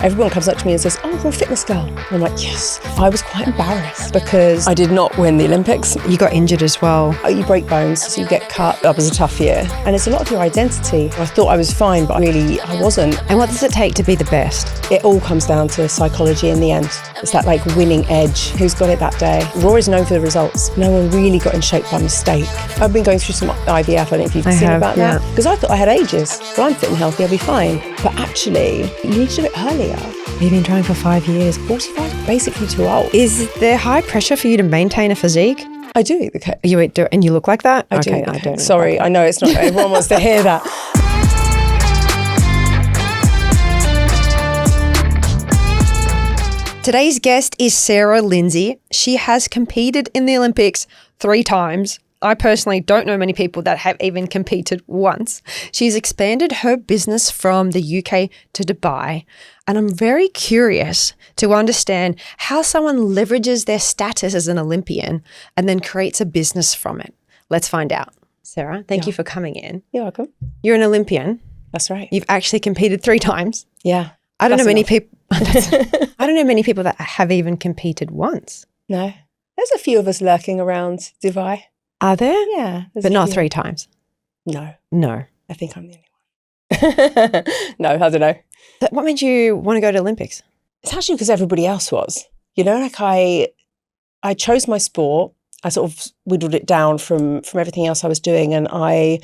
Everyone comes up to me and says, oh, you're a fitness girl. And I'm like, yes. I was quite embarrassed because I did not win the Olympics. You got injured as well. You break bones, so you get cut. That was a tough year. And it's a lot of your identity. I thought I was fine, but really I wasn't. And what does it take to be the best? It all comes down to psychology in the end. It's that like winning edge. Who's got it that day? We're always known for the results. No one really got in shape by mistake. I've been going through some IVF. I don't know if you've seen about that. Because I thought I had ages. Well, I'm fit and healthy, I'll be fine. But actually, you need to do it earlier. You've been trying for 5 years. 45, basically too old. Is there high pressure for you to maintain a physique? I do eat the cake. You eat, and you look like that? I do. I don't. Sorry, I know it's not. Everyone wants to hear that. Today's guest is Sarah Lindsay. She has competed in the Olympics 3 times. I personally don't know many people that have even competed once. She's expanded her business from the UK to Dubai. And I'm very curious to understand how someone leverages their status as an Olympian and then creates a business from it. Let's find out. Sarah, thank you for coming in. You're welcome. You're an Olympian. That's right. You've actually competed 3 times. Yeah. I don't know many people. I don't know many people that have even competed once. No. There's a few of us lurking around Dubai. Are there? Yeah. But not 3 times. No. No. I think I'm the only one. No, I don't know. What made you want to go to Olympics? It's actually because everybody else was. You know, like I chose my sport. I sort of whittled it down from everything else I was doing, and I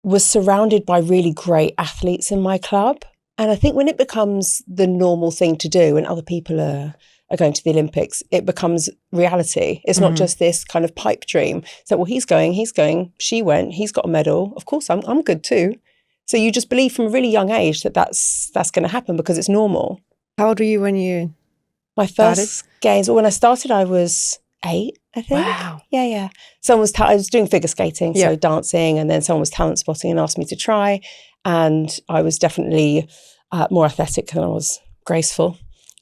was surrounded by really great athletes in my club. And I think when it becomes the normal thing to do and other people are going to the Olympics, it becomes reality. It's not just this kind of pipe dream. So, well, he's going, she went, he's got a medal. Of course, I'm good too. So you just believe from a really young age that that's going to happen because it's normal. How old were you when you My first games, well, when I started, I was 8, I think. Wow. Yeah. I was doing figure skating, so dancing, and then someone was talent spotting and asked me to try. And I was definitely more athletic than I was graceful.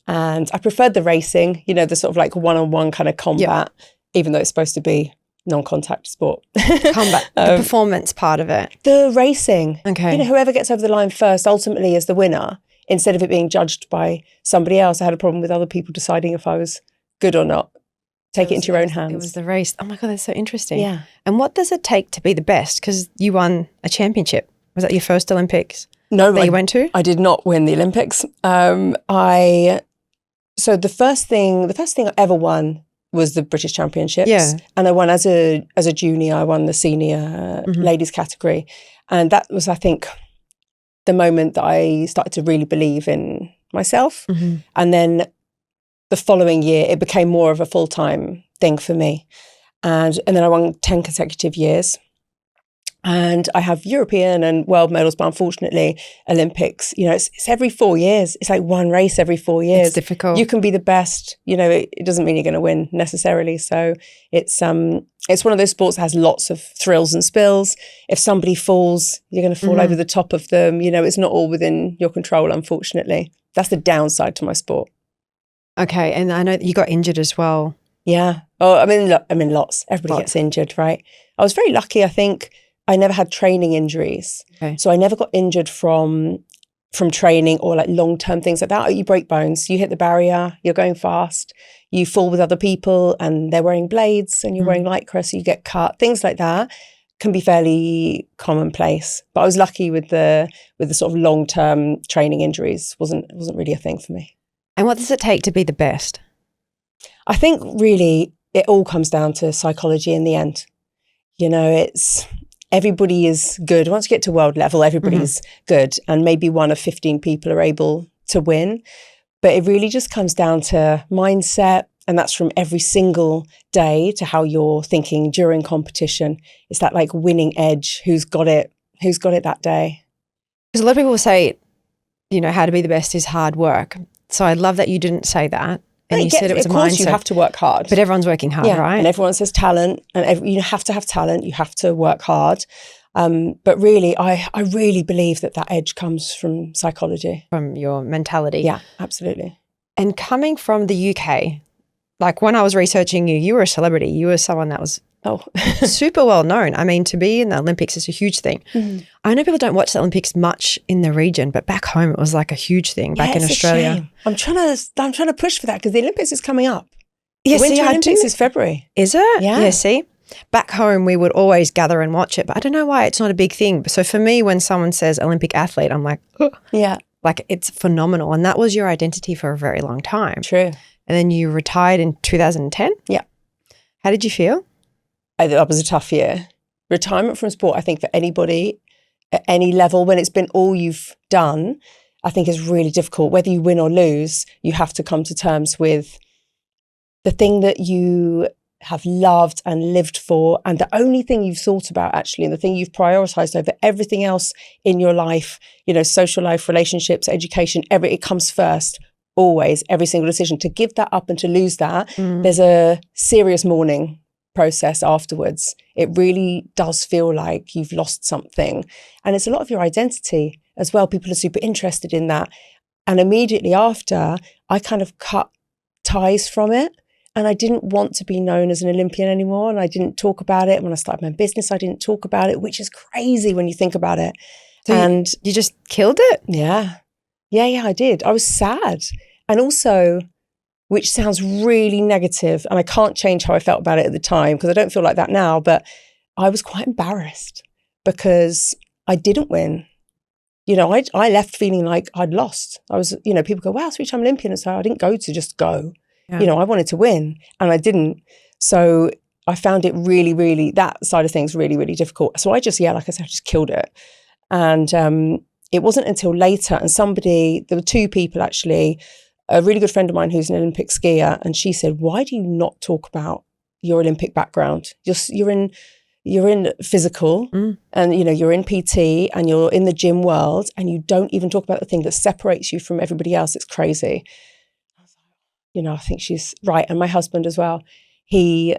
And I preferred the racing, you know, the sort of like one-on-one kind of combat, even though it's supposed to be non-contact sport. Combat, the performance part of it. The racing. Okay. You know, whoever gets over the line first ultimately is the winner, instead of it being judged by somebody else. I had a problem with other people deciding if I was good or not. Take it into your own hands. It was the race. Oh my God, that's so interesting. Yeah. And what does it take to be the best? Because you won a championship. Was that your first Olympics? No, that you went to? I did not win the Olympics. So the first thing I ever won was the British Championships. Yeah. And I won as a junior. I won the senior ladies category. And that was, I think, the moment that I started to really believe in myself. And then the following year, it became more of a full-time thing for me. And then I won 10 consecutive years. And I have European and world medals, but unfortunately, Olympics, you know, it's every 4 years. It's like one race every 4 years. It's difficult. You can be the best, you know, it doesn't mean you're going to win necessarily. So it's one of those sports that has lots of thrills and spills. If somebody falls, you're going to fall over the top of them. You know, it's not all within your control, unfortunately. That's the downside to my sport. Okay. And I know that you got injured as well. Yeah. Oh, I mean, lots. Everybody gets injured, right? I was very lucky, I think. I never had training injuries. Okay. So I never got injured from training or like long-term things like that. You break bones, you hit the barrier, you're going fast, you fall with other people and they're wearing blades and you're wearing Lycra, so you get cut. Things like that can be fairly commonplace. But I was lucky with the sort of long-term training injuries. Wasn't really a thing for me. And what does it take to be the best? I think really it all comes down to psychology in the end. You know, everybody is good. Once you get to world level, everybody's good. And maybe one of 15 people are able to win. But it really just comes down to mindset. And that's from every single day to how you're thinking during competition. It's that like winning edge. Who's got it that day? Because a lot of people will say, you know, how to be the best is hard work. So I love that you didn't say that. And you said it was a mindset. Of course, you have to work hard. But everyone's working hard, right? And everyone says talent, and you have to have talent. You have to work hard. But really, I really believe that edge comes from psychology. From your mentality. Yeah, absolutely. And coming from the UK, like when I was researching you, you were a celebrity. You were someone that was Oh. super well known. I mean, to be in the Olympics is a huge thing. I know people don't watch the Olympics much in the region, but back home it was like a huge thing back in Australia. A shame. I'm trying to push for that because the Olympics is coming up. Yeah, the Winter Olympics is February. Is it? Yeah. See? Back home, we would always gather and watch it, but I don't know why it's not a big thing. So for me, when someone says Olympic athlete, I'm like, oh. Yeah. Like it's phenomenal. And that was your identity for a very long time. True. And then you retired in 2010? Yeah. How did you feel? That was a tough year. Retirement from sport, I think for anybody at any level, when it's been all you've done, I think is really difficult. Whether you win or lose, you have to come to terms with the thing that you have loved and lived for, and the only thing you've thought about actually, and the thing you've prioritized over everything else in your life, social life, relationships, education, it comes first, always, every single decision. To give that up and to lose that, there's a serious mourning process afterwards. It really does feel like you've lost something. And it's a lot of your identity as well. People are super interested in that. And immediately after, I kind of cut ties from it. And I didn't want to be known as an Olympian anymore. And I didn't talk about it. When I started my business, I didn't talk about it, which is crazy when you think about it. So and you just killed it? Yeah, I did. I was sad. And also, which sounds really negative, and I can't change how I felt about it at the time because I don't feel like that now, but I was quite embarrassed because I didn't win. I left feeling like I'd lost. I was, people go, wow, three-time Olympian. And so I didn't go to just go. Yeah. I wanted to win and I didn't. So I found it really, really, that side of things really, really difficult. So I just, like I said, I just killed it. And it wasn't until later, and there were two people actually, a really good friend of mine who's an Olympic skier, and she said, why do you not talk about your Olympic background? You're in physical and, you're in PT and you're in the gym world and you don't even talk about the thing that separates you from everybody else. It's crazy. I think she's right. And my husband as well, he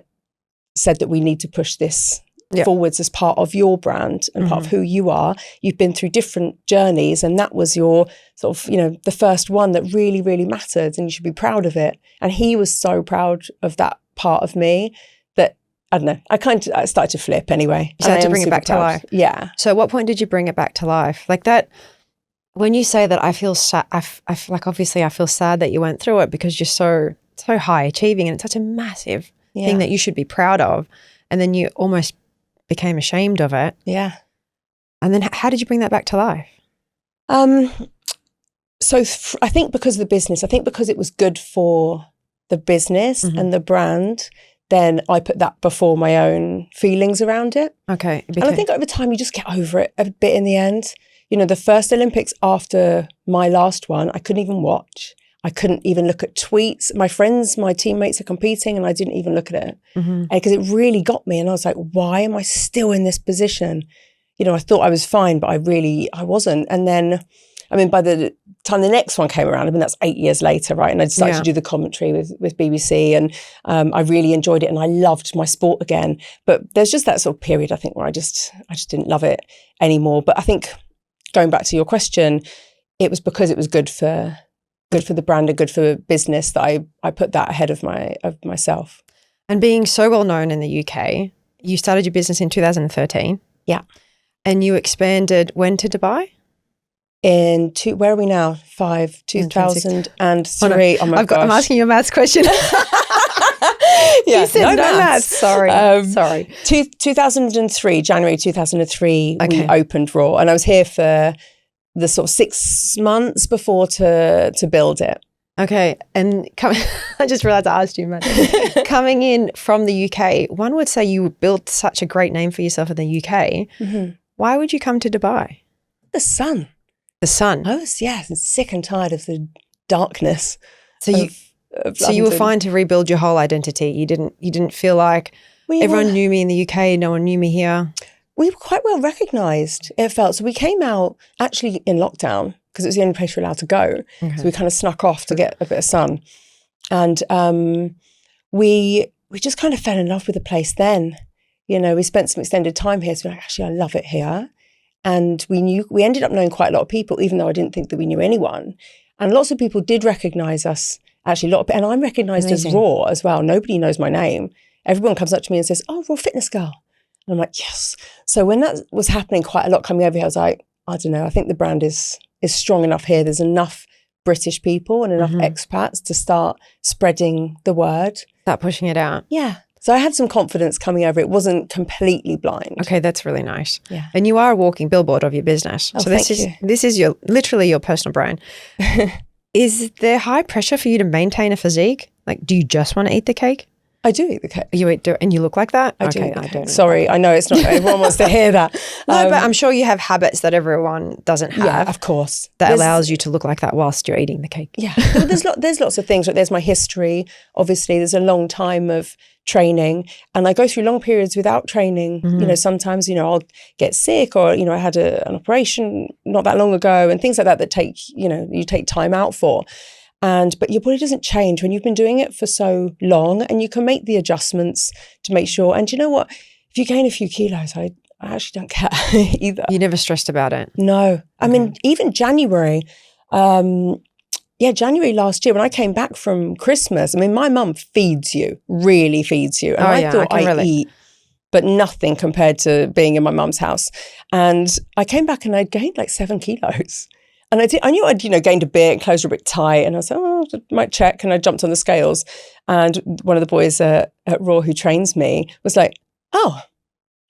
said that we need to push this forwards as part of your brand and part of who you are. You've been through different journeys and that was your sort of, the first one that really, really mattered and you should be proud of it. And he was so proud of that part of me that, I don't know, I started to flip anyway. You started to bring it back to life. Yeah. So at what point did you bring it back to life? Like that, when you say that, I feel sad, obviously I feel sad that you went through it because you're so high achieving and it's such a massive thing that you should be proud of. And then you almost became ashamed of it. Yeah. And then how did you bring that back to life? So I think because of the business, I think because it was good for the business and the brand, then I put that before my own feelings around it. Okay. And I think over time you just get over it a bit in the end. The first Olympics after my last one, I couldn't even watch. I couldn't even look at tweets. My teammates are competing and I didn't even look at it. Because it really got me. And I was like, why am I still in this position? I thought I was fine, but I wasn't. And then, by the time the next one came around, that's 8 years later, right? And I decided to do the commentary with BBC and I really enjoyed it and I loved my sport again. But there's just that sort of period, I think, where I just didn't love it anymore. But I think, going back to your question, it was because it was good for the brand and good for business that I put that ahead of myself. And being so well known in the UK, you started your business in 2013. Yeah. And you expanded when to Dubai? Where are we now? 2003. Oh my gosh. I'm asking you a maths question. Yeah, you said no maths. Sorry. 2003, January 2003, we opened Raw, and I was here for the sort of 6 months before to build it. Okay, and I just realised I asked you, man. Coming in from the UK, one would say you built such a great name for yourself in the UK. Why would you come to Dubai? The sun. The sun. I was sick and tired of the darkness. So you were fine to rebuild your whole identity. You didn't feel like everyone knew me in the UK, no one knew me here. We were quite well recognised, it felt. So we came out actually in lockdown because it was the only place we were allowed to go. Okay. So we kind of snuck off to get a bit of sun. And we just kind of fell in love with the place then. We spent some extended time here. So we're like, actually, I love it here. And we ended up knowing quite a lot of people, even though I didn't think that we knew anyone. And lots of people did recognise us. Actually, and I'm recognised as Raw as well. Nobody knows my name. everyone comes up to me and says, "Oh, Raw Fitness Girl." And I'm like, yes. So when that was happening quite a lot coming over here, I was like, I don't know, I think the brand is strong enough here. There's enough British people and enough expats to start spreading the word. Start pushing it out. Yeah. So I had some confidence coming over. It wasn't completely blind. Okay, that's really nice. Yeah. And you are a walking billboard of your business. Oh, so thank you. This is your literally your personal brand. Is there high pressure for you to maintain a physique? Like, do you just want to eat the cake? I do eat the cake. You eat, and you look like that? I okay, do. I don't know. Sorry, I know it's not everyone wants to hear that. No, but I'm sure you have habits that everyone doesn't have. Yeah, of course. That allows you to look like that whilst you're eating the cake. Yeah, well, there's lots of things. Like there's my history. Obviously, there's a long time of training, and I go through long periods without training. You know, sometimes I'll get sick, or I had an operation not that long ago, and things like that take you take time out for. But your body doesn't change when you've been doing it for so long, and you can make the adjustments to make sure. And you know what? If you gain a few kilos, I actually don't care either. You never stressed about it? No. I mean, even January, January last year when I came back from Christmas, I mean, my mum really feeds you. And I thought I eat, but nothing compared to being in my mum's house. And I came back and I'd gained like 7 kilos. And I knew I'd, gained a bit, clothes were a bit tight. And I was like, I might check. And I jumped on the scales. And one of the boys at Raw who trains me was like, oh,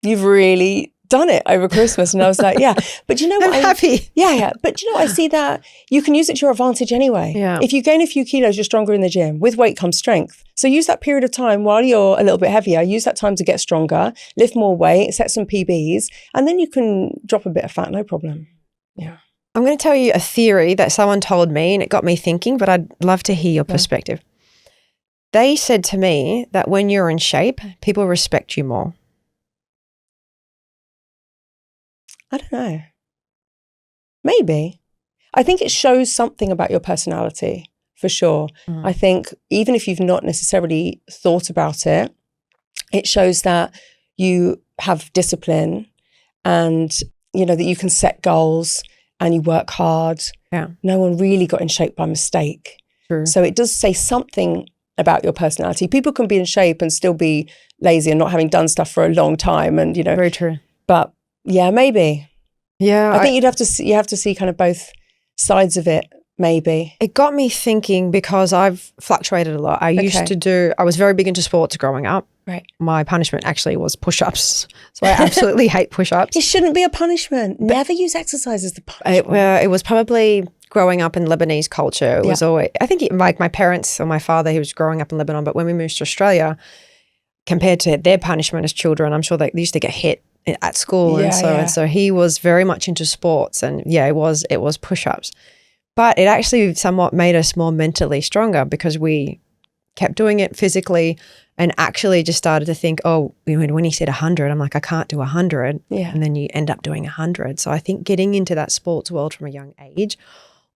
you've really done it over Christmas. And I was like, yeah. But you know what? I'm happy. Yeah. But I see that you can use it to your advantage anyway. Yeah. If you gain a few kilos, you're stronger in the gym. With weight comes strength. So use that period of time while you're a little bit heavier. Use that time to get stronger, lift more weight, set some PBs. And then you can drop a bit of fat, no problem. Yeah. I'm going to tell you a theory that someone told me and it got me thinking, but I'd love to hear your perspective. They said to me that when you're in shape, people respect you more. I don't know. Maybe. I think it shows something about your personality, for sure. I think even if you've not necessarily thought about it, it shows that you have discipline and, that you can set goals and you work hard. Yeah. No one really got in shape by mistake. True. So it does say something about your personality. People can be in shape and still be lazy and not having done stuff for a long time. And, Very true. But yeah, maybe. Yeah. I think you have to see kind of both sides of it, maybe. It got me thinking because I've fluctuated a lot. I was very big into sports growing up. Right. My punishment actually was push-ups. So I absolutely hate push-ups. It shouldn't be a punishment. Never use exercise as the punishment. It was probably growing up in Lebanese culture. It was always, I think like my parents or my father, he was growing up in Lebanon, but when we moved to Australia, compared to their punishment as children, I'm sure they used to get hit at school. And so he was very much into sports, and it was push-ups. But it actually somewhat made us more mentally stronger because we kept doing it physically and actually just started to think, when he said 100, I'm like, I can't do 100. Yeah. And then you end up doing 100. So I think getting into that sports world from a young age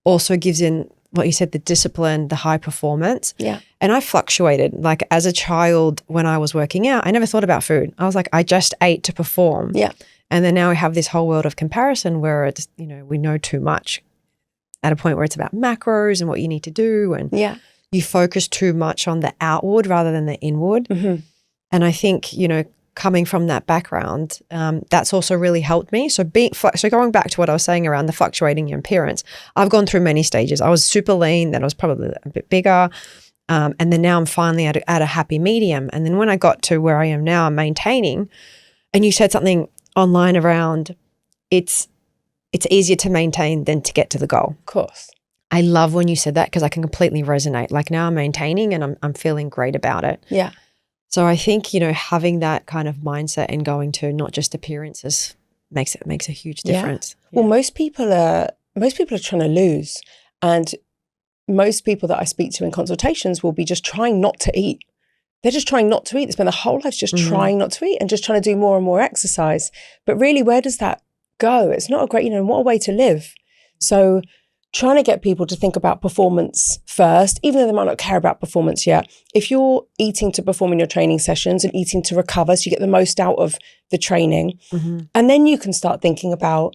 also gives in what you said, the discipline, the high performance. Yeah. And I fluctuated. Like as a child when I was working out, I never thought about food. I was like, I just ate to perform. Yeah. And then now we have this whole world of comparison where it's, we know too much at a point where it's about macros and what you need to do. And you focus too much on the outward rather than the inward. Mm-hmm. And I think, coming from that background, that's also really helped me. So going back to what I was saying around the fluctuating your appearance, I've gone through many stages. I was super lean, then I was probably a bit bigger. And then now I'm finally at a happy medium. And then when I got to where I am now, I'm maintaining. And you said something online around it's easier to maintain than to get to the goal. Of course. I love when you said that because I can completely resonate. Like now I'm maintaining and I'm feeling great about it. Yeah. So I think, having that kind of mindset and going to not just appearances makes a huge difference. Yeah. Well, most people are trying to lose, and most people that I speak to in consultations will be just trying not to eat. They're just trying not to eat. They spend their whole lives just trying not to eat and just trying to do more and more exercise. But really, where does that go? It's not a great, what a way to live. So trying to get people to think about performance first, even though they might not care about performance yet. If you're eating to perform in your training sessions and eating to recover so you get the most out of the training, and then you can start thinking about,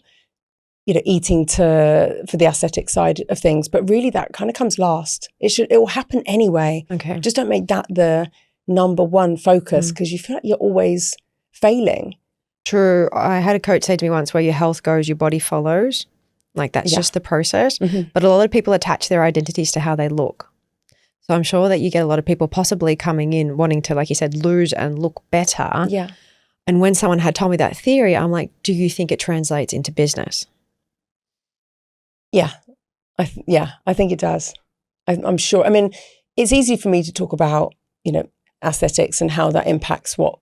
eating for the aesthetic side of things. But really that kind of comes last. It will happen anyway. Okay. Just don't make that the number one focus because you feel like you're always failing. True. I had a coach say to me once, where your health goes, your body follows. Like that's just the process. But a lot of people attach their identities to how they look. So I'm sure that you get a lot of people possibly coming in wanting to, like you said, lose and look better. Yeah. And when someone had told me that theory, I'm like, do you think it translates into business? Yeah. I think it does. I'm sure. I mean, it's easy for me to talk about, aesthetics and how that impacts what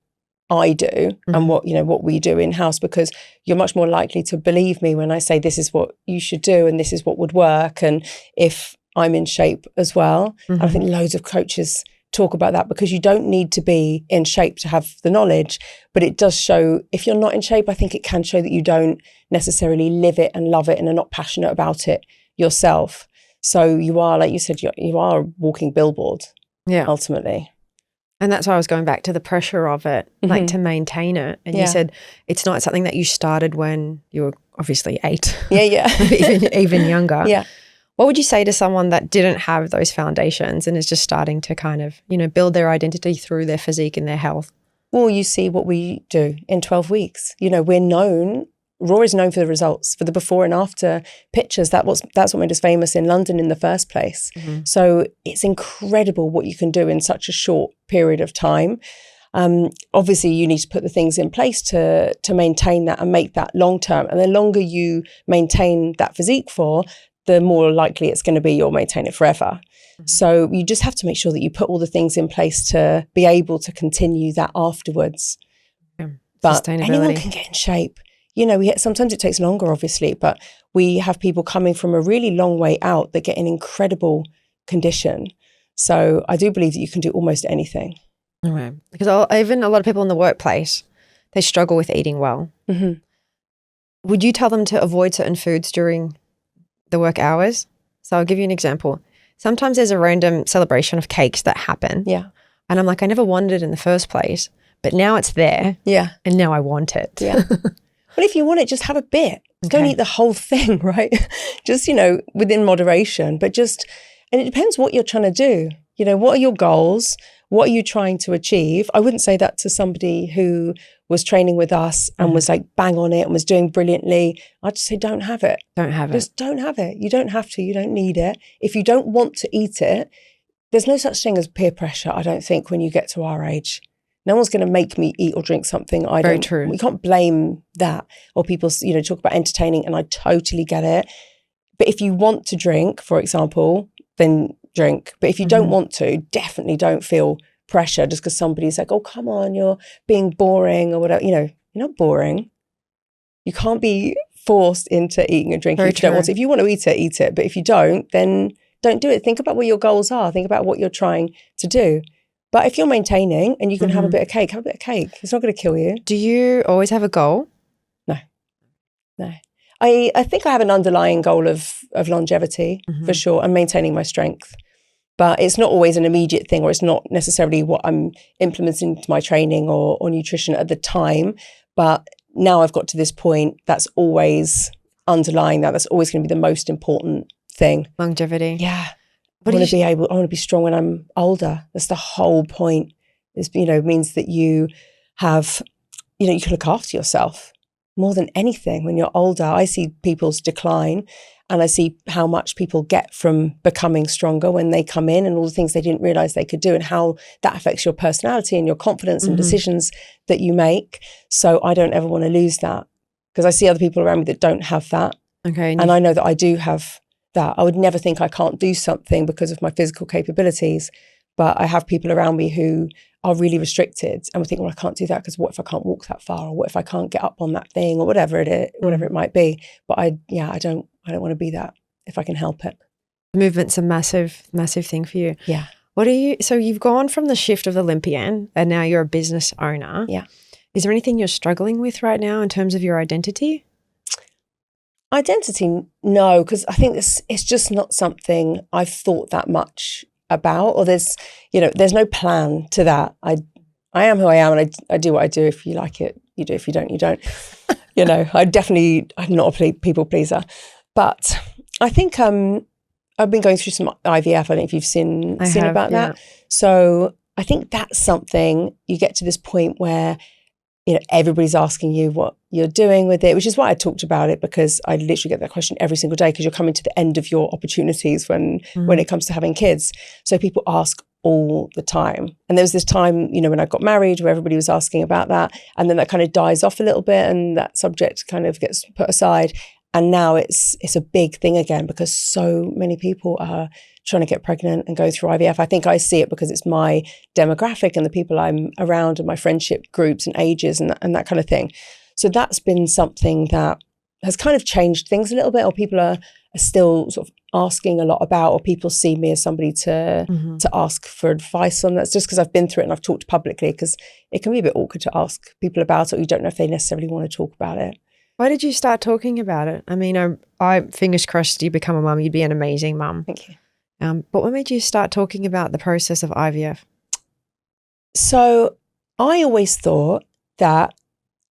I do and what we do in-house, because you're much more likely to believe me when I say this is what you should do and this is what would work, and if I'm in shape as well. I think loads of coaches talk about that, because you don't need to be in shape to have the knowledge, but it does show if you're not in shape. I think it can show that you don't necessarily live it and love it and are not passionate about it yourself. So you are, like you said, you are a walking billboard ultimately. And that's why I was going back to the pressure of it, like to maintain it. And you said it's not something that you started when you were obviously 8. Yeah. even younger. Yeah. What would you say to someone that didn't have those foundations and is just starting to kind of, build their identity through their physique and their health? Well, you see what we do in 12 weeks. Raw is known for the results, for the before and after pictures. That's what made us famous in London in the first place. So it's incredible what you can do in such a short period of time. Obviously, you need to put the things in place to maintain that and make that long term. And the longer you maintain that physique for, the more likely it's going to be you'll maintain it forever. So you just have to make sure that you put all the things in place to be able to continue that afterwards. But anyone can get in shape. Sometimes it takes longer, obviously, but we have people coming from a really long way out that get in incredible condition. So I do believe that you can do almost anything. Right. Because even a lot of people in the workplace, they struggle with eating well. Would you tell them to avoid certain foods during the work hours? So I'll give you an example. Sometimes there's a random celebration of cakes that happen. Yeah. And I'm like, I never wanted it in the first place, but now it's there. Yeah. And now I want it. Yeah. Well, if you want it, just have a bit. Don't eat the whole thing, right? Just, within moderation, but and it depends what you're trying to do. What are your goals? What are you trying to achieve? I wouldn't say that to somebody who was training with us and was like bang on it and was doing brilliantly. I'd just say, don't have it. Don't have it. Just don't have it. You don't have to. You don't need it. If you don't want to eat it, there's no such thing as peer pressure, I don't think, when you get to our age. No one's going to make me eat or drink something I don't. Very true. We can't blame that. Or people, talk about entertaining, and I totally get it. But if you want to drink, for example, then drink. But if you don't want to, definitely don't feel pressure just because somebody's like, oh, come on, you're being boring or whatever. You're not boring. You can't be forced into eating and drinking if you don't want to. If you want to eat it. But if you don't, then don't do it. Think about what your goals are. Think about what you're trying to do. But if you're maintaining and you can have a bit of cake, have a bit of cake. It's not going to kill you. Do you always have a goal? No. I think I have an underlying goal of longevity for sure, and maintaining my strength. But it's not always an immediate thing, or it's not necessarily what I'm implementing into my training or nutrition at the time. But now I've got to this point, that's always underlying that. That's always going to be the most important thing. Longevity. Yeah. I want to be strong when I'm older. That's the whole point. Is, means that you have, you can look after yourself more than anything when you're older. I see people's decline, and I see how much people get from becoming stronger when they come in, and all the things they didn't realize they could do, and how that affects your personality and your confidence and decisions that you make. So I don't ever want to lose that, because I see other people around me that don't have that. Okay. And I know that I do have that. I would never think I can't do something because of my physical capabilities, but I have people around me who are really restricted and would think, well, I can't do that because what if I can't walk that far, or what if I can't get up on that thing, or whatever it might be. But I don't want to be that if I can help it. Movement's a massive, massive thing for you. Yeah. So you've gone from the shift of Olympian and now you're a business owner. Yeah. Is there anything you're struggling with right now in terms of your identity? Identity, no, because I think it's just not something I've thought that much about, or there's no plan to that. I am who I am, and I do what I do. If you like it, you do. If you don't, you don't. I'm not a people pleaser, but I think I've been going through some IVF. I don't know if you've seen about that. So I think that's something you get to this point where, everybody's asking you what you're doing with it, which is why I talked about it, because I literally get that question every single day, because you're coming to the end of your opportunities when it comes to having kids. So people ask all the time. And there was this time, when I got married, where everybody was asking about that. And then that kind of dies off a little bit and that subject kind of gets put aside. And now it's a big thing again, because so many people are trying to get pregnant and go through IVF. I think I see it because it's my demographic and the people I'm around and my friendship groups and ages and that kind of thing. So that's been something that has kind of changed things a little bit, or people are still sort of asking a lot about, or people see me as somebody to ask for advice on. That's just because I've been through it and I've talked publicly, because it can be a bit awkward to ask people about it, or you don't know if they necessarily want to talk about it. Why did you start talking about it? I mean, I fingers crossed you become a mum. You'd be an amazing mum. Thank you. But what made you start talking about the process of IVF? So I always thought that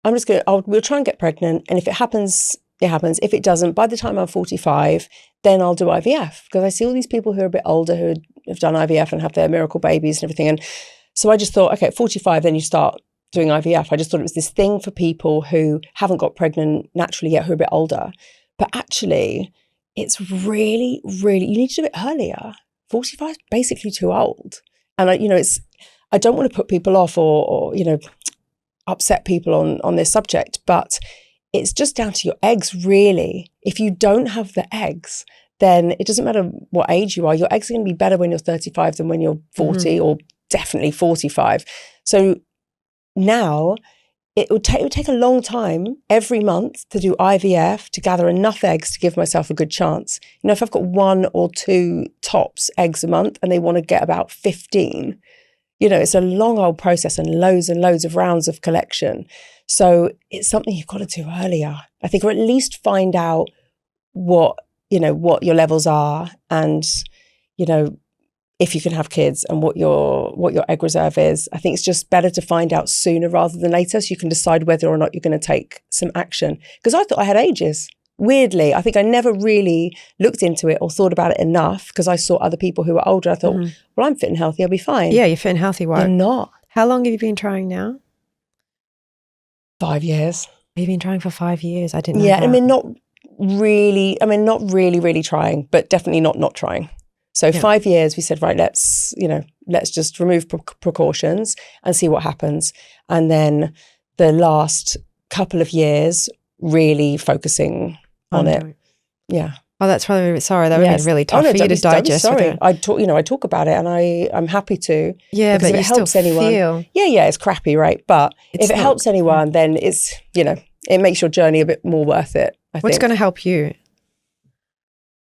we'll try and get pregnant. And if it happens, it happens. If it doesn't, by the time I'm 45, then I'll do IVF. Because I see all these people who are a bit older who have done IVF and have their miracle babies and everything. And so I just thought, okay, at 45, then you start doing IVF. I just thought it was this thing for people who haven't got pregnant naturally yet, who are a bit older. But actually, it's really, really, you need to do it earlier. 45 is basically too old. And I don't want to put people off or upset people on this subject, but it's just down to your eggs, really. If you don't have the eggs, then it doesn't matter what age you are. Your eggs are going to be better when you're 35 than when you're 40 or definitely 45. So now it would take a long time every month to do IVF, to gather enough eggs to give myself a good chance. If I've got 1 or 2 tops eggs a month and they want to get about 15, it's a long old process and loads of rounds of collection. So it's something you've got to do earlier, I think, or at least find out what your levels are, and, if you can have kids, and what your egg reserve is. I think it's just better to find out sooner rather than later, so you can decide whether or not you're going to take some action. Because I thought I had ages. Weirdly, I think I never really looked into it or thought about it enough, because I saw other people who were older. I thought, well, I'm fit and healthy, I'll be fine. Yeah, you're fit and healthy. Why? You're not. How long have you been trying now? 5 years. You've been trying for 5 years. I didn't know that. not really trying, but definitely not trying. So 5 years, we said, right, let's just remove precautions and see what happens. And then the last couple of years, really focusing on it. Yeah. Oh, that's probably, sorry, that would be really tough for you to digest. Sorry, I talk about it, and I'm happy to. Yeah, but if it helps anyone, it's crappy, right? But if it helps anyone, then it's, it makes your journey a bit more worth it, I think. What's going to help you?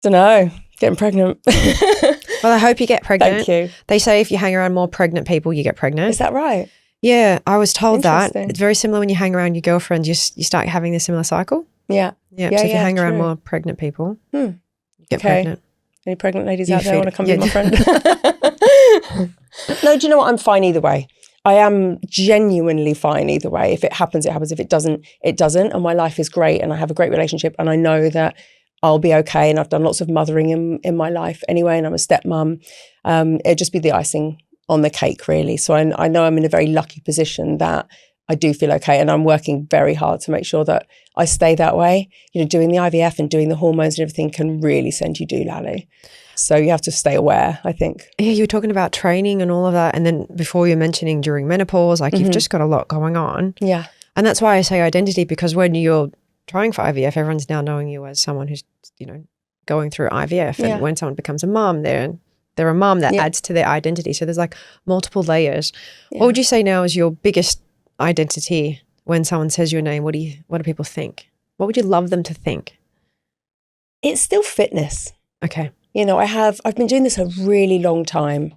Don't know. Getting pregnant. Well, I hope you get pregnant. Thank you. They say if you hang around more pregnant people, you get pregnant. Is that right? Yeah, I was told that. It's very similar when you hang around your girlfriends, you start having the similar cycle. Yeah. So if you hang around more pregnant people, you get pregnant. Any pregnant ladies out there want to come be my friend? No, do you know what? I'm fine either way. I am genuinely fine either way. If it happens, it happens. If it doesn't, it doesn't. And my life is great, and I have a great relationship, and I know that I'll be okay. And I've done lots of mothering in my life anyway, and I'm a stepmom. It'd just be the icing on the cake, really. So I know I'm in a very lucky position that I do feel okay, and I'm working very hard to make sure that I stay that way. Doing the IVF and doing the hormones and everything can really send you doolally. So you have to stay aware, I think. Yeah, you were talking about training and all of that, and then before you're mentioning during menopause, you've just got a lot going on. Yeah. And that's why I say identity, because when you're trying for IVF, everyone's now knowing you as someone who's, going through IVF. And when someone becomes a mum, they're a mum that adds to their identity. So there's multiple layers. Yeah. What would you say now is your biggest identity when someone says your name? What do people think? What would you love them to think? It's still fitness. Okay. I've been doing this a really long time,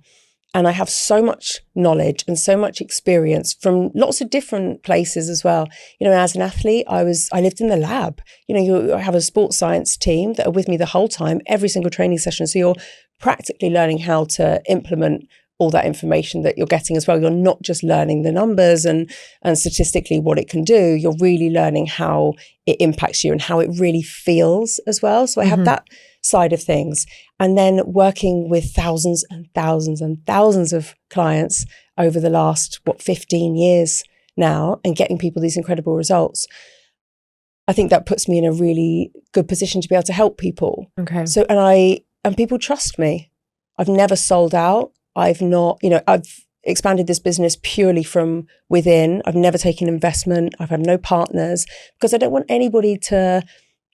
and I have so much knowledge and so much experience from lots of different places as well. As an athlete, I lived in the lab. I have a sports science team that are with me the whole time, every single training session. So you're practically learning how to implement all that information that you're getting as well. You're not just learning the numbers and statistically what it can do. You're really learning how it impacts you and how it really feels as well. So I have that side of things. And then working with thousands and thousands and thousands of clients over the last, 15 years now, and getting people these incredible results. I think that puts me in a really good position to be able to help people. Okay. So, and people trust me. I've never sold out. I've not, I've expanded this business purely from within. I've never taken investment. I've had no partners because I don't want anybody to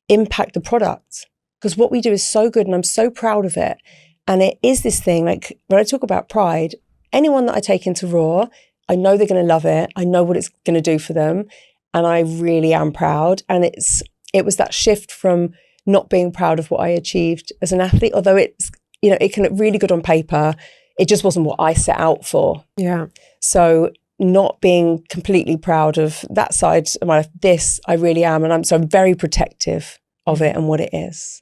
impact the product, because what we do is so good and I'm so proud of it. And it is this thing, like when I talk about pride, anyone that I take into Raw, I know they're going to love it. I know what it's going to do for them. And I really am proud. And it was that shift from not being proud of what I achieved as an athlete, although it's, it can look really good on paper. It just wasn't what I set out for. Yeah. So not being completely proud of that side of my life, this I really am. And I'm very protective of it and what it is.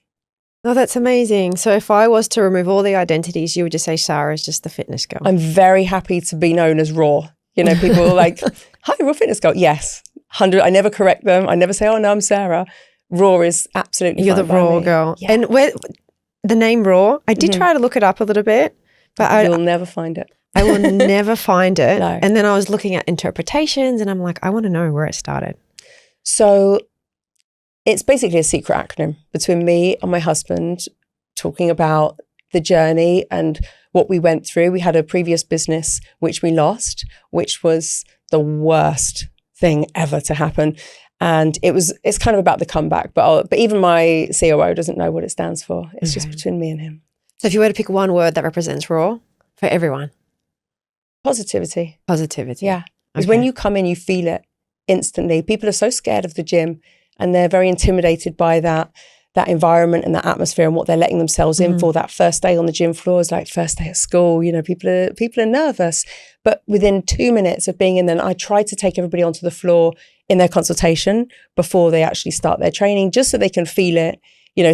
Oh, that's amazing. So if I was to remove all the identities, you would just say Sarah's just the fitness girl. I'm very happy to be known as Raw. People are like, hi, Raw fitness girl. Yes, 100. I never correct them. I never say, oh no, I'm Sarah. Raw is absolutely You're fine the Raw girl. Yeah. And the name Raw, I did try to look it up a little bit, but You'll never find it. I will never find it. No. And then I was looking at interpretations and I'm like, I want to know where it started. So it's basically a secret acronym between me and my husband, talking about the journey and what we went through. We had a previous business which we lost, which was the worst thing ever to happen. And it's kind of about the comeback, but even my COO doesn't know what it stands for. It's just between me and him. So if you were to pick one word that represents Raw for everyone. Positivity. Positivity. Yeah. Because when you come in, you feel it instantly. People are so scared of the gym and they're very intimidated by that environment and that atmosphere and what they're letting themselves in for. That first day on the gym floor is like first day at school. People are nervous. But within 2 minutes of being in there, I try to take everybody onto the floor in their consultation before they actually start their training, just so they can feel it,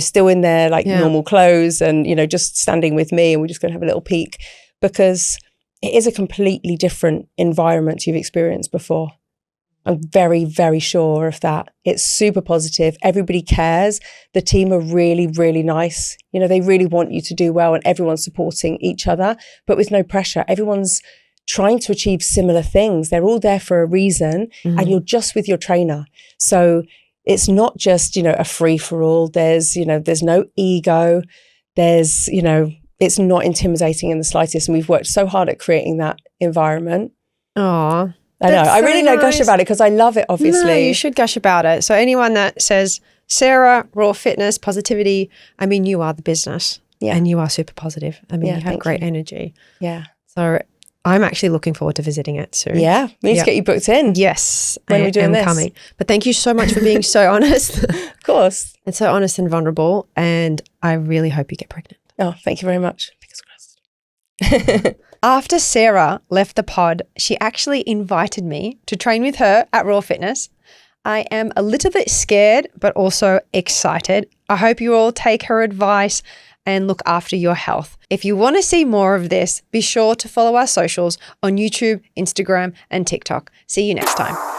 still in their normal clothes and, just standing with me, and we're just going to have a little peek, because it is a completely different environment you've experienced before. I'm very, very sure of that. It's super positive. Everybody cares. The team are really, really nice. They really want you to do well, and everyone's supporting each other, but with no pressure. Everyone's trying to achieve similar things. They're all there for a reason, and you're just with your trainer. So it's not just, a free for all. There's no ego. It's not intimidating in the slightest. And we've worked so hard at creating that environment. Aww. I know. I really don't gush about it because I love it, obviously. No, you should gush about it. So anyone that says, Sarah, Raw Fitness, positivity, you are the business. Yeah. And you are super positive. You have great energy. Yeah. So I'm actually looking forward to visiting it soon. Yeah. We need to get you booked in. Yes. When we're doing this. Coming. But thank you so much for being so honest. Of course. And so honest and vulnerable. And I really hope you get pregnant. Oh, thank you very much. Fingers crossed. After Sarah left the pod, she actually invited me to train with her at Raw Fitness. I am a little bit scared, but also excited. I hope you all take her advice and look after your health. If you want to see more of this, be sure to follow our socials on YouTube, Instagram, and TikTok. See you next time.